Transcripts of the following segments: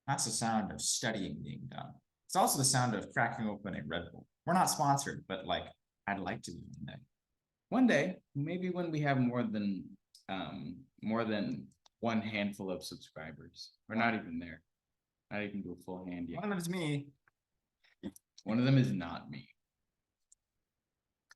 That's the sound of studying being done. It's also the sound of cracking open a Red Bull. We're not sponsored, but like I'd like to be one day. One day, maybe when we have more than one handful of subscribers. We're not even there. Not even do a full hand yet. One of them is me. One of them is not me.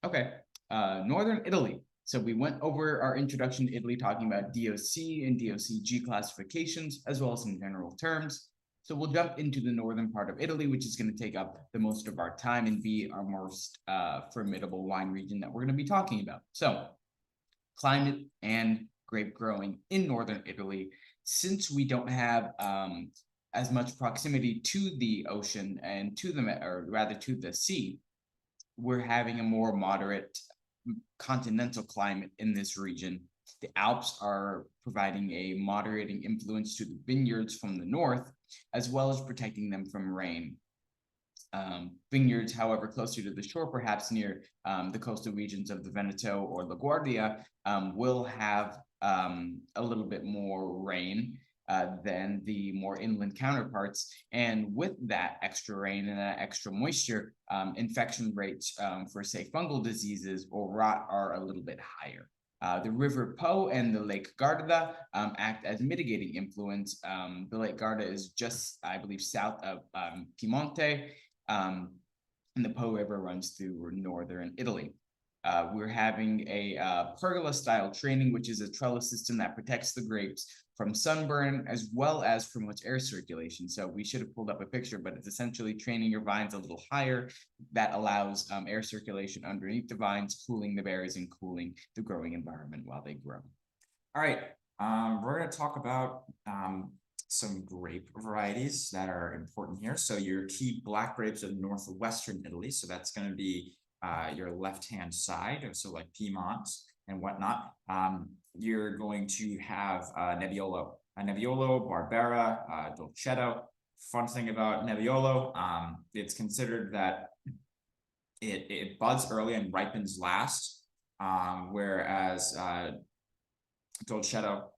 Okay, Northern Italy. So we went over our introduction to Italy, talking about DOC and DOCG classifications, as well as some general terms. So we'll jump into the northern part of Italy, which is going to take up the most of our time and be our most formidable wine region that we're going to be talking about. So climate and grape growing in northern Italy. Since we don't have as much proximity to the ocean and to the, or rather to the sea, we're having a more moderate continental climate in this region. The Alps are providing a moderating influence to the vineyards from the north, as well as protecting them from rain. Vineyards, however, closer to the shore, perhaps near the coastal regions of the Veneto or LaGuardia, will have a little bit more rain than the more inland counterparts. And with that extra rain and that extra moisture, infection rates for, say, fungal diseases or rot are a little bit higher. The River Po and the Lake Garda act as mitigating influence. The Lake Garda is just, I believe, south of Piemonte, and the Po River runs through northern Italy. We're having a pergola-style training, which is a trellis system that protects the grapes from sunburn as well as from much air circulation. So we should have pulled up a picture, but it's essentially training your vines a little higher. That allows air circulation underneath the vines, cooling the berries and cooling the growing environment while they grow. All right, we're going to talk about some grape varieties that are important here. So your key black grapes of northwestern Italy. So that's going to be your left-hand side, so like Piedmont and whatnot. You're going to have Nebbiolo, Barbera, Dolcetto. Fun thing about Nebbiolo, it's considered that it buds early and ripens last, whereas Dolcetto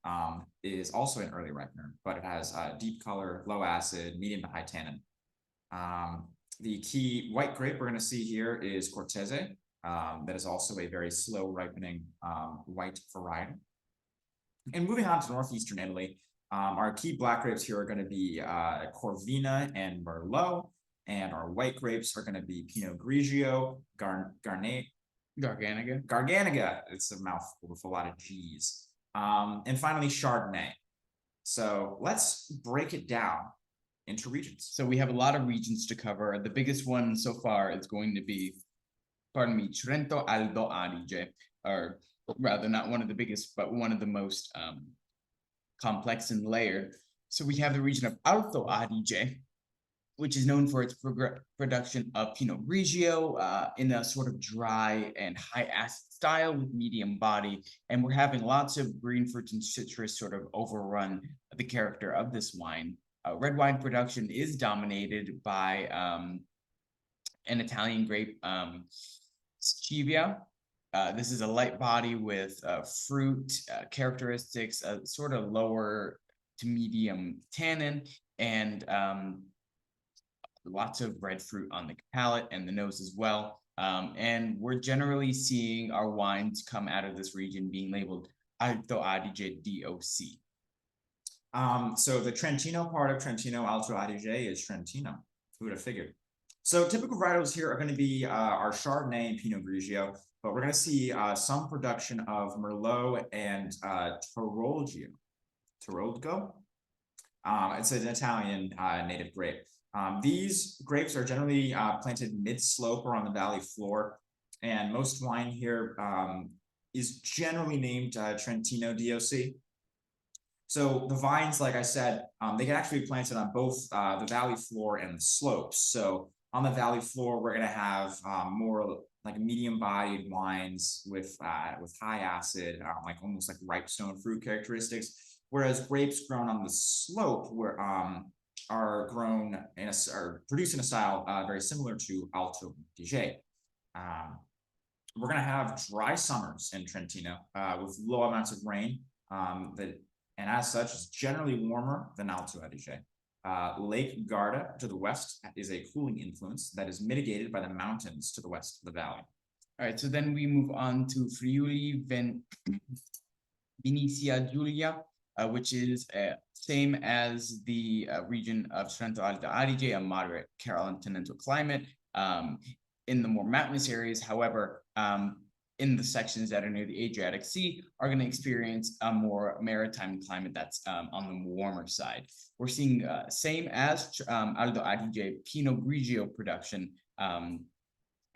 is also an early ripener, but it has deep color, low acid, medium to high tannin. The key white grape we're going to see here is Cortese. That is also a very slow ripening white variety. And moving on to northeastern Italy, our key black grapes here are going to be Corvina and Merlot, and our white grapes are going to be Pinot Grigio, Garganega. It's a mouthful with a lot of G's. And finally, Chardonnay. So let's break it down into regions. So we have a lot of regions to cover. The biggest one so far is going to be, Trento Alto Adige, or rather not one of the biggest, but one of the most complex and layered. So we have the region of Alto Adige, which is known for its production of Pinot Grigio in a sort of dry and high acid style with medium body. And we're having lots of green fruits and citrus sort of overrun the character of this wine. Red wine production is dominated by an Italian grape, Stevia. This is a light body with fruit characteristics, sort of lower to medium tannin, and lots of red fruit on the palate and the nose as well. And we're generally seeing our wines come out of this region being labeled Alto Adige DOC. So the Trentino part of Trentino Alto Adige is Trentino. Who would have figured? So typical varietals here are going to be our Chardonnay and Pinot Grigio, but we're going to see some production of Merlot and Tarolgo. It's an Italian native grape. These grapes are generally planted mid-slope or on the valley floor, and most wine here is generally named Trentino DOC. So the vines, like I said, they can actually be planted on both the valley floor and the slopes. So on the valley floor, we're going to have more like medium-bodied wines with high acid, like almost like ripe stone fruit characteristics. Whereas grapes grown on the slope are grown in are produced in a style very similar to Alto Adige. We're going to have dry summers in Trentino with low amounts of rain. And as such, it's generally warmer than Alto Adige. Lake Garda to the west is a cooling influence that is mitigated by the mountains to the west of the valley. All right, so then we move on to Friuli Venezia Giulia, which is same as the region of Trento Alto Adige, a moderate continental climate. In the more mountainous areas, however, in the sections that are near the Adriatic Sea, are going to experience a more maritime climate that's on the warmer side. We're seeing same as Alto Adige Pinot Grigio production.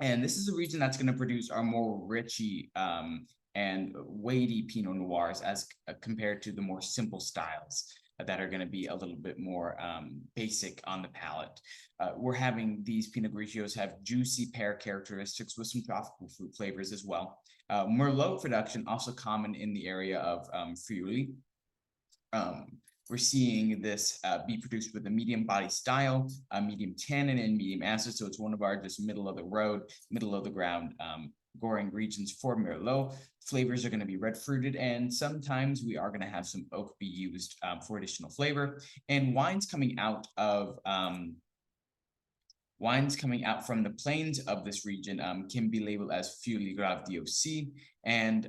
And this is a region that's going to produce our more richy and weighty Pinot Noirs as compared to the more simple styles that are going to be a little bit more basic on the palate. We're having these Pinot Grigios have juicy pear characteristics with some tropical fruit flavors as well. Merlot production also common in the area of Friuli. We're seeing this be produced with a medium body style, medium tannin and medium acid. So it's one of our just middle of the road, middle of the ground growing regions for Merlot. Flavors are going to be red fruited, and sometimes we are going to have some oak be used for additional flavor. And wines coming out from the plains of this region can be labeled as Friuli Grave DOC and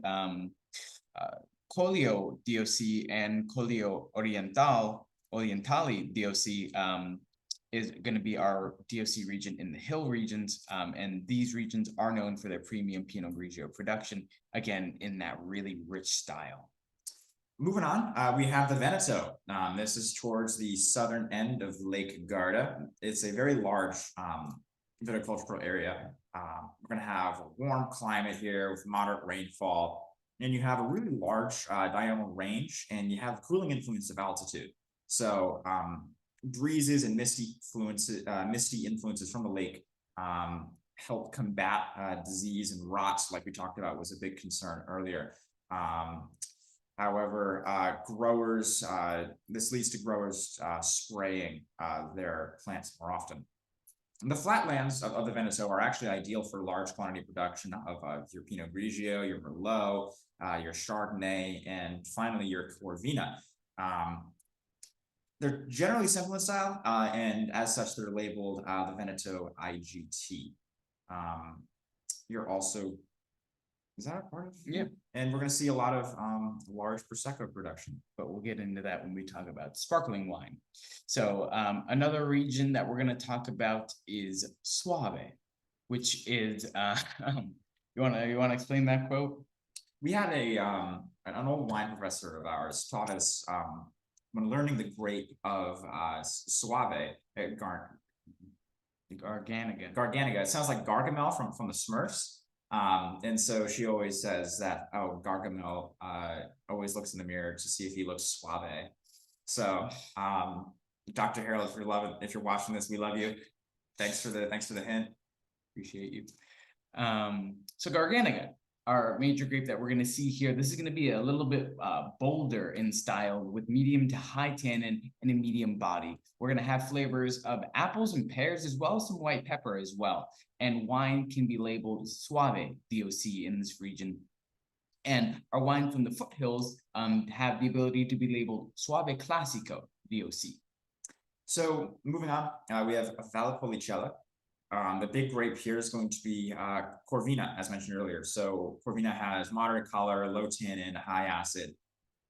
Collio DOC and Collio Orientali DOC is going to be our DOC region in the hill regions. And these regions are known for their premium Pinot Grigio production, again, in that really rich style. Moving on, we have the Veneto. This is towards the southern end of Lake Garda. It's a very large viticultural area. We're going to have a warm climate here with moderate rainfall. And you have a really large diurnal range, and you have cooling influence of altitude. So breezes and misty influences from the lake help combat disease and rot, like we talked about, was a big concern earlier. However, this leads to growers spraying their plants more often. And the flatlands of the Veneto are actually ideal for large quantity production of your Pinot Grigio, your Merlot, your Chardonnay, and finally your Corvina. They're generally simple in style, and as such, they're labeled the Veneto IGT. You're also, is that a part of it? Yeah. And we're going to see a lot of large Prosecco production. But we'll get into that when we talk about sparkling wine. So another region that we're going to talk about is Soave, which is, you want to explain that quote? We had an old wine professor of ours taught us when learning the grape of Soave, Garganega. It sounds like Gargamel from the Smurfs. And so she always says that, oh, Gargamel always looks in the mirror to see if he looks suave. So Dr. Harold, if you're watching this, we love you. Thanks for the hint. Appreciate you. So Garganega, our major grape that we're going to see here, this is going to be a little bit bolder in style with medium to high tannin and a medium body. We're going to have flavors of apples and pears as well as some white pepper as well. And wine can be labeled Soave DOC in this region. And our wine from the foothills have the ability to be labeled Soave Classico DOC. So moving on, we have Valpolicella. The big grape here is going to be Corvina, as mentioned earlier. So Corvina has moderate color, low tannin, high acid.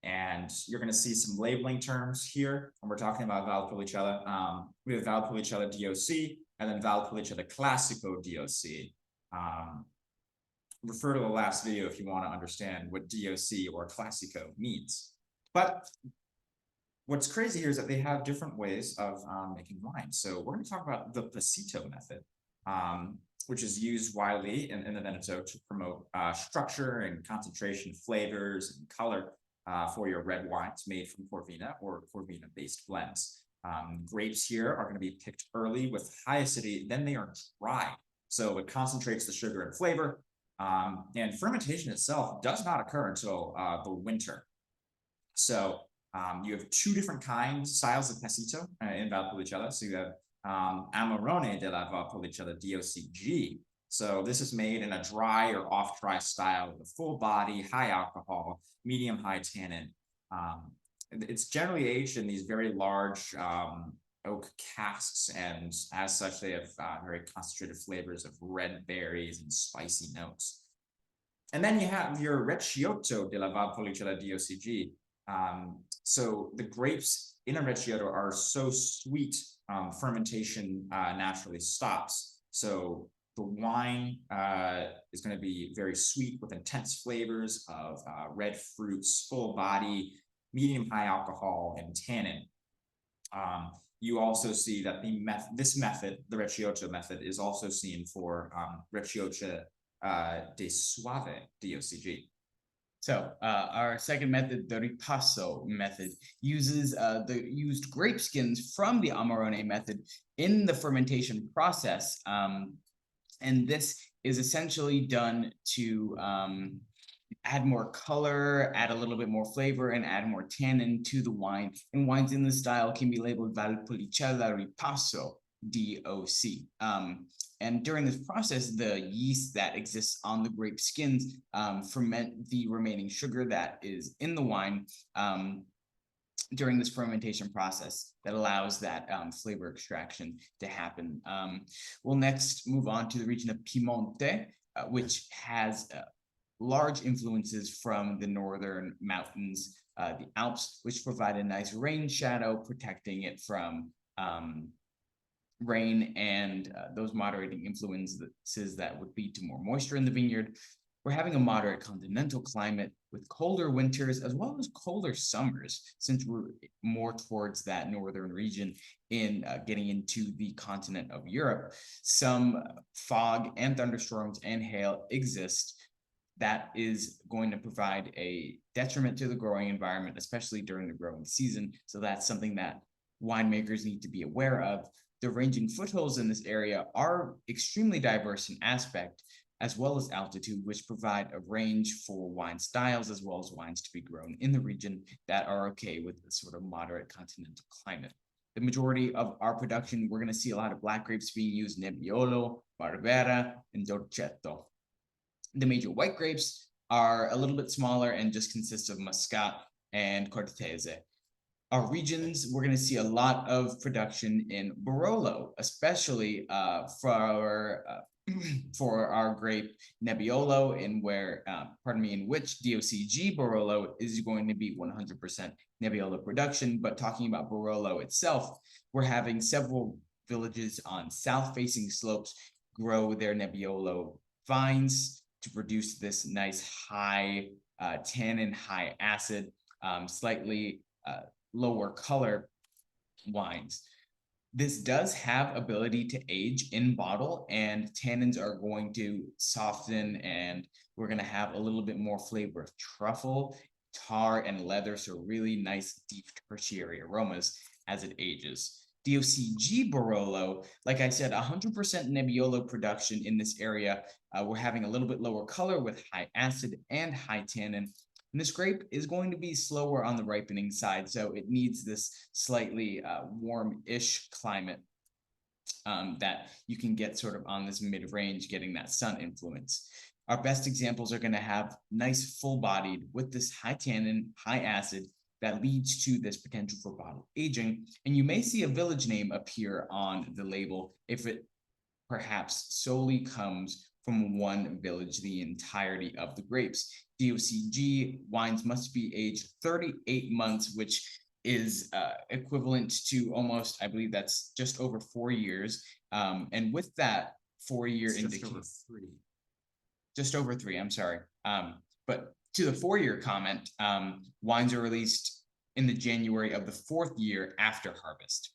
And you're going to see some labeling terms here when we're talking about Valpolicella. We have Valpolicella DOC and then Valpolicella Classico DOC. Refer to the last video if you want to understand what DOC or Classico means. But what's crazy here is that they have different ways of making wine. So we're going to talk about the Pasito method, which is used widely in the Veneto to promote structure and concentration, flavors, and color for your red wines made from Corvina or Corvina-based blends. Grapes here are going to be picked early with high acidity, then they are dried. So it concentrates the sugar and flavor, and fermentation itself does not occur until the winter. So you have two different styles of Pasito in Valpolicella. So you have Amarone della Valpolicella DOCG. So this is made in a dry or off-dry style with a full body, high alcohol, medium high tannin, It's generally aged in these very large oak casks, and as such, they have very concentrated flavors of red berries and spicy notes. And then you have your Recioto della Valpolicella DOCG. So the grapes in a Recioto are so sweet, fermentation naturally stops. So the wine is going to be very sweet with intense flavors of red fruits, full body, medium high alcohol, and tannin. You also see that this method, the Recioto method, is also seen for Recioto de Suave DOCG. So our second method, the ripasso method, uses the used grape skins from the Amarone method in the fermentation process. And this is essentially done to add more color, add a little bit more flavor, and add more tannin to the wine. And wines in this style can be labeled Valpolicella Ripasso DOC. And during this process, the yeast that exists on the grape skins ferment the remaining sugar that is in the wine during this fermentation process that allows that flavor extraction to happen. We'll next move on to the region of Piemonte, which has large influences from the northern mountains, the Alps, which provide a nice rain shadow, protecting it from rain and those moderating influences that would lead to more moisture in the vineyard. We're having a moderate continental climate with colder winters as well as colder summers, since we're more towards that northern region in getting into the continent of Europe. Some fog and thunderstorms and hail exist. That is going to provide a detriment to the growing environment, especially during the growing season. So that's something that winemakers need to be aware of. The ranging foothills in this area are extremely diverse in aspect, as well as altitude, which provide a range for wine styles as well as wines to be grown in the region that are okay with the sort of moderate continental climate. The majority of our production, we're going to see a lot of black grapes being used: Nebbiolo, Barbera, and Dolcetto. The major white grapes are a little bit smaller and just consist of Muscat and Cortese. Our regions, we're going to see a lot of production in Barolo, especially for our grape Nebbiolo, in which DOCG Barolo is going to be 100% Nebbiolo production. But talking about Barolo itself, we're having several villages on south-facing slopes grow their Nebbiolo vines to produce this nice high tannin, high acid, slightly lower color wines. This does have ability to age in bottle, and tannins are going to soften, and we're going to have a little bit more flavor of truffle, tar, and leather. So really nice deep tertiary aromas as it ages. DOCG Barolo, like I said, 100% Nebbiolo production in this area. We're having a little bit lower color with high acid and high tannin. And this grape is going to be slower on the ripening side, so it needs this slightly warm-ish climate that you can get sort of on this mid-range, getting that sun influence. Our best examples are going to have nice full-bodied with this high tannin, high acid that leads to this potential for bottle aging. And you may see a village name appear on the label if it perhaps solely comes from one village the entirety of the grapes. DOCG wines must be aged 38 months, which is equivalent to almost, I believe that's just over 4 years. And with that 4-year indication, just over three, I'm sorry. But to the 4-year comment, wines are released in the January of the 4th year after harvest.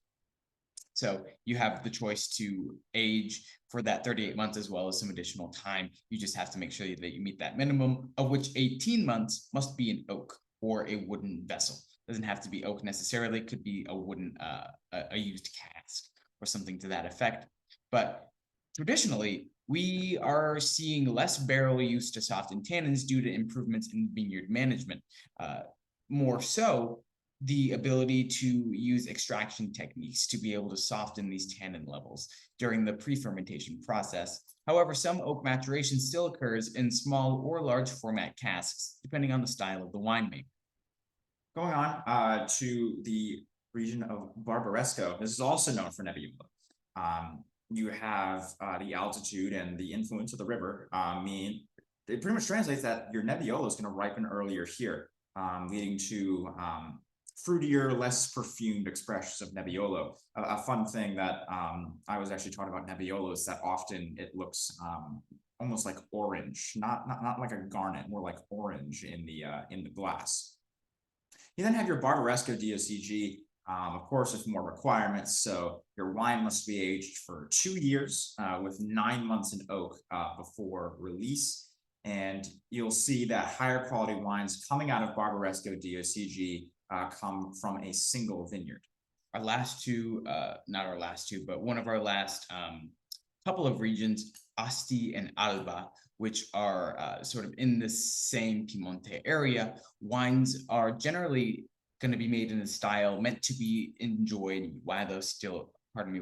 So you have the choice to age for that 38 months as well as some additional time. You just have to make sure that you meet that minimum, of which 18 months must be an oak or a wooden vessel. Doesn't have to be oak necessarily, could be a wooden, a used cask or something to that effect. But traditionally, we are seeing less barrel use to soften tannins due to improvements in vineyard management. More so, the ability to use extraction techniques to be able to soften these tannin levels during the pre-fermentation process. However, some oak maturation still occurs in small or large format casks, depending on the style of the winemaker. Going on to the region of Barbaresco. This is also known for Nebbiolo. You have the altitude and the influence of the river mean it pretty much translates that your Nebbiolo is going to ripen earlier here, leading to fruitier, less perfumed expressions of Nebbiolo. A fun thing that I was actually taught about Nebbiolo is that often it looks almost like orange, not like a garnet, more like orange in the glass. You then have your Barbaresco DOCG. Of course, there's more requirements. So your wine must be aged for 2 years with 9 months in oak before release. And you'll see that higher quality wines coming out of Barbaresco DOCG come from a single vineyard. Our last two, not our last two, but one of our last couple of regions, Asti and Alba, which are sort of in the same Piemonte area. Wines are generally going to be made in a style meant to be enjoyed while they're still,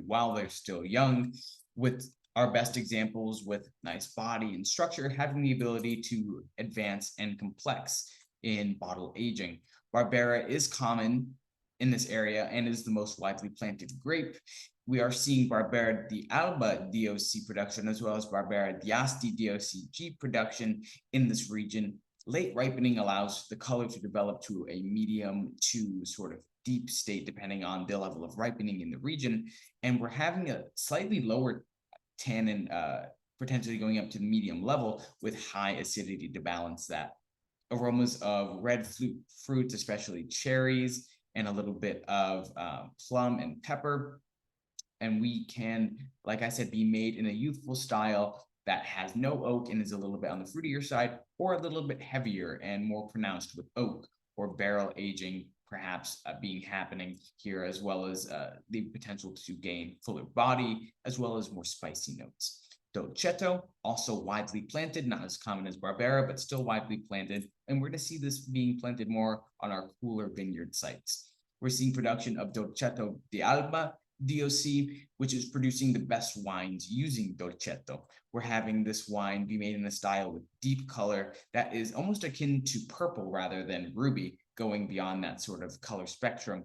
while they're still young, with our best examples with nice body and structure having the ability to advance and complex in bottle aging. Barbera is common in this area and is the most widely planted grape. We are seeing Barbera di Alba DOC production as well as Barbera di Asti DOCG production in this region. Late ripening allows the color to develop to a medium to sort of deep state depending on the level of ripening in the region. And we're having a slightly lower tannin, potentially going up to the medium level with high acidity to balance that. Aromas of red fruits, especially cherries, and a little bit of plum and pepper. And we can, like I said, be made in a youthful style that has no oak and is a little bit on the fruitier side, or a little bit heavier and more pronounced with oak or barrel aging perhaps being happening here, as well as the potential to gain fuller body, as well as more spicy notes. Dolcetto, also widely planted, not as common as Barbera, but still widely planted. And we're going to see this being planted more on our cooler vineyard sites. We're seeing production of Dolcetto di Alba DOC, which is producing the best wines using Dolcetto. We're having this wine be made in a style with deep color that is almost akin to purple rather than ruby, going beyond that sort of color spectrum.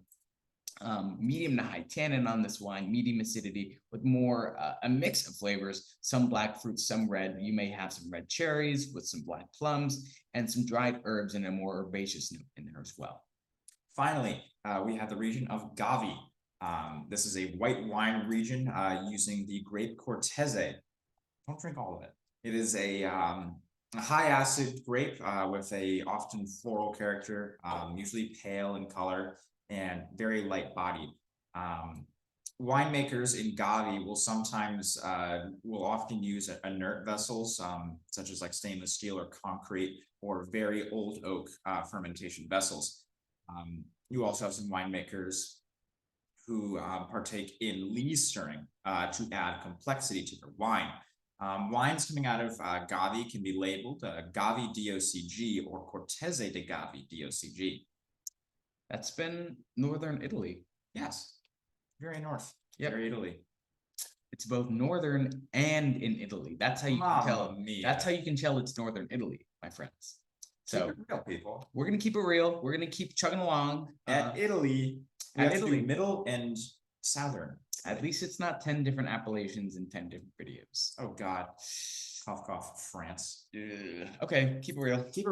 Medium to high tannin on this wine, medium acidity with more a mix of flavors, some black fruits, some red. You may have some red cherries with some black plums and some dried herbs and a more herbaceous note in there as well. Finally, we have the region of Gavi. This is a white wine region using the grape Cortese. Don't drink all of it. It is a high acid grape with a often floral character, usually pale in color and very light bodied. Winemakers in Gavi will sometimes will often use inert vessels such as like stainless steel or concrete or very old oak fermentation vessels. You also have some winemakers who partake in lees stirring to add complexity to their wine. Wines coming out of Gavi can be labeled Gavi DOCG or Cortese di Gavi DOCG. That's been northern Italy. Yes, very north. Yep. Very Italy. It's both northern and in Italy. That's how you can tell. That's how you can tell it's northern Italy, my friends. So keep it real, people. We're gonna keep it real. We're gonna keep chugging along. At Italy, we have to do middle and southern. At least it's not 10 different appellations in 10 different videos. Oh God. Cough, cough, France. Okay, keep it real. Keep it real.